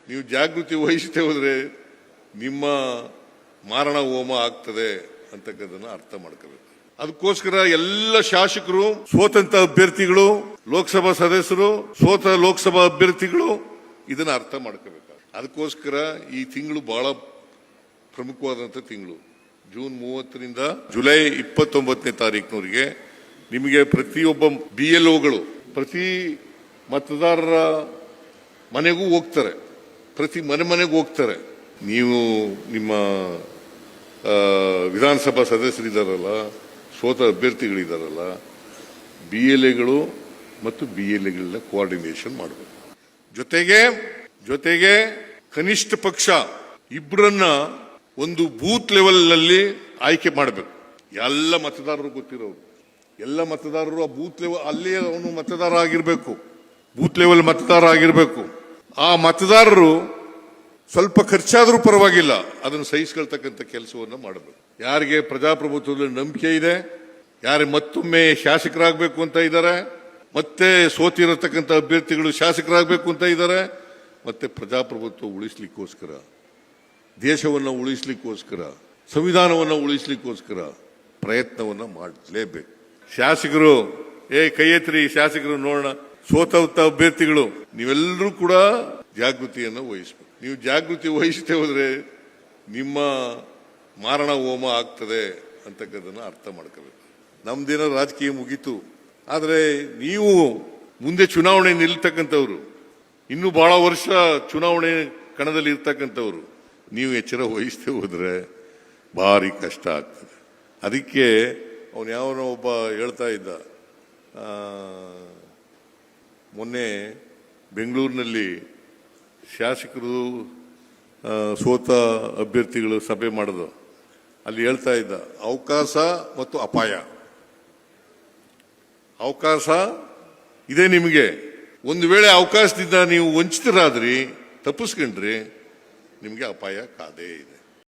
ನೀವು ಜಾಗೃತಿ ವಹಿಸದೆ ಹೋದ್ರೆ ನಿಮ್ಮ ಮಾರಣ ಹೋಮ ಆಗ್ತದೆ ಅಂತಕ್ಕದನ್ನ ಅರ್ಥ ಮಾಡ್ಕೋಬೇಕು. ಅದಕ್ಕೋಸ್ಕರ ಎಲ್ಲ ಶಾಸಕರು, ಸ್ವತಂತ್ರ ಅಭ್ಯರ್ಥಿಗಳು, ಲೋಕಸಭಾ ಸದಸ್ಯರು, ಸೋತ ಲೋಕಸಭಾ ಅಭ್ಯರ್ಥಿಗಳು ಇದನ್ನ ಅರ್ಥ ಮಾಡ್ಕೋಬೇಕು. ಅದಕ್ಕೋಸ್ಕರ ಈ ತಿಂಗಳು ಬಹಳ ಪ್ರಮುಖವಾದಂಥ ತಿಂಗಳು. ಜೂನ್ 30ರಿಂದ ಜುಲೈ 29ನೇ ತಾರೀಕಿನವರೆಗೆ ನಿಮಗೆ ಪ್ರತಿಯೊಬ್ಬ BLOಗಳು ಪ್ರತಿ ಮತದಾರರ ಮನೆಗೂ ಹೋಗ್ತಾರೆ, ಪ್ರತಿ ಮನೆಗೂ ಹೋಗ್ತಾರೆ. ನೀವು ನಿಮ್ಮ ವಿಧಾನಸಭಾ ಸದಸ್ಯರಿದ್ದಾರಲ್ಲ, ಸೋತ ಅಭ್ಯರ್ಥಿಗಳಿದ್ದಾರಲ್ಲ, BLAಗಳು ಮತ್ತು BLAಗಳನ್ನ ಕೋಆರ್ಡಿನೇಷನ್ ಮಾಡಬೇಕು. ಜೊತೆಗೆ ಕನಿಷ್ಠ ಪಕ್ಷ ಇಬ್ಬರನ್ನ ಒಂದು ಬೂತ್ ಲೆವೆಲ್ ನಲ್ಲಿ ಆಯ್ಕೆ ಮಾಡಬೇಕು. ಎಲ್ಲ ಮತದಾರರು ಗೊತ್ತಿರೋರು, ಎಲ್ಲ ಮತದಾರರು ಆ ಬೂತ್ ಲೆವೆಲ್ ಅಲ್ಲಿ ಅವನು ಮತದಾರ ಆಗಿರ್ಬೇಕು, ಬೂತ್ ಲೆವೆಲ್ ಮತದಾರ ಆಗಿರ್ಬೇಕು. ಆ ಮತದಾರರು ಸ್ವಲ್ಪ ಖರ್ಚಾದ್ರೂ ಪರವಾಗಿಲ್ಲ, ಅದನ್ನು ಸಹಿಸ್ಕೊಳ್ತಕ್ಕಂಥ ಕೆಲಸವನ್ನು ಮಾಡಬೇಕು. ಯಾರಿಗೆ ಪ್ರಜಾಪ್ರಭುತ್ವದಲ್ಲಿ ನಂಬಿಕೆ ಇದೆ, ಯಾರು ಮತ್ತೊಮ್ಮೆ ಶಾಸಕರಾಗಬೇಕು ಅಂತ ಇದ್ದಾರೆ, ಮತ್ತೆ ಸೋತಿರತಕ್ಕಂಥ ಅಭ್ಯರ್ಥಿಗಳು ಶಾಸಕರಾಗಬೇಕು ಅಂತ ಇದ್ದಾರೆ, ಮತ್ತೆ ಪ್ರಜಾಪ್ರಭುತ್ವ ಉಳಿಸ್ಲಿಕ್ಕೋಸ್ಕರ, ದೇಶವನ್ನು ಉಳಿಸ್ಲಿಕ್ಕೋಸ್ಕರ, ಸಂವಿಧಾನವನ್ನು ಉಳಿಸ್ಲಿಕ್ಕೋಸ್ಕರ ಪ್ರಯತ್ನವನ್ನು ಮಾಡಲೇಬೇಕು. ಶಾಸಕರು ಕೈ ಎತ್ತರಿ, ಶಾಸಕರು ನೋಡೋಣ. ಸೋತ ಅಭ್ಯರ್ಥಿಗಳು ನೀವೆಲ್ಲರೂ ಕೂಡ ಜಾಗೃತಿಯನ್ನು ವಹಿಸಬೇಕು. ನೀವು ಜಾಗೃತಿ ವಹಿಸದೆ ಹೋದ್ರೆ ನಿಮ್ಮ ಮಾರಣ ಹೋಮ ಆಗ್ತದೆ ಅಂತಕ್ಕದನ್ನ ಅರ್ಥ ಮಾಡ್ಕೋಬೇಕು. ನಮ್ದೇನ ರಾಜಕೀಯ ಮುಗೀತು, ಆದರೆ ನೀವು ಮುಂದೆ ಚುನಾವಣೆ ನಿಲ್ತಕ್ಕಂಥವ್ರು, ಇನ್ನೂ ಬಹಳ ವರ್ಷ ಚುನಾವಣೆ ಕಣದಲ್ಲಿ ಇರ್ತಕ್ಕಂಥವ್ರು, ನೀವು ಎಚ್ಚರ ವಹಿಸದೆ ಹೋದ್ರೆ ಭಾರಿ ಕಷ್ಟ ಆಗ್ತದೆ. ಅದಕ್ಕೆ ಅವನು ಯಾವನೋ ಒಬ್ಬ ಹೇಳ್ತಾ ಇದ್ದ, ಮೊನ್ನೆ ಬೆಂಗಳೂರಿನಲ್ಲಿ ಶಾಸಕರು ಸೋತ ಅಭ್ಯರ್ಥಿಗಳು ಸಭೆ ಮಾಡೋದು, ಅಲ್ಲಿ ಹೇಳ್ತಾ ಇದ್ದ, ಅವಕಾಶ ಮತ್ತು ಅಪಾಯ. ಅವಕಾಶ ಇದೆ ನಿಮಗೆ, ಒಂದು ವೇಳೆ ಅವಕಾಶದಿಂದ ನೀವು ವಂಚಿತರಾದ್ರಿ, ತಪ್ಪಿಸ್ಕೊಂಡ್ರಿ, ನಿಮಗೆ ಅಪಾಯ ಕಾದೇ ಇದೆ.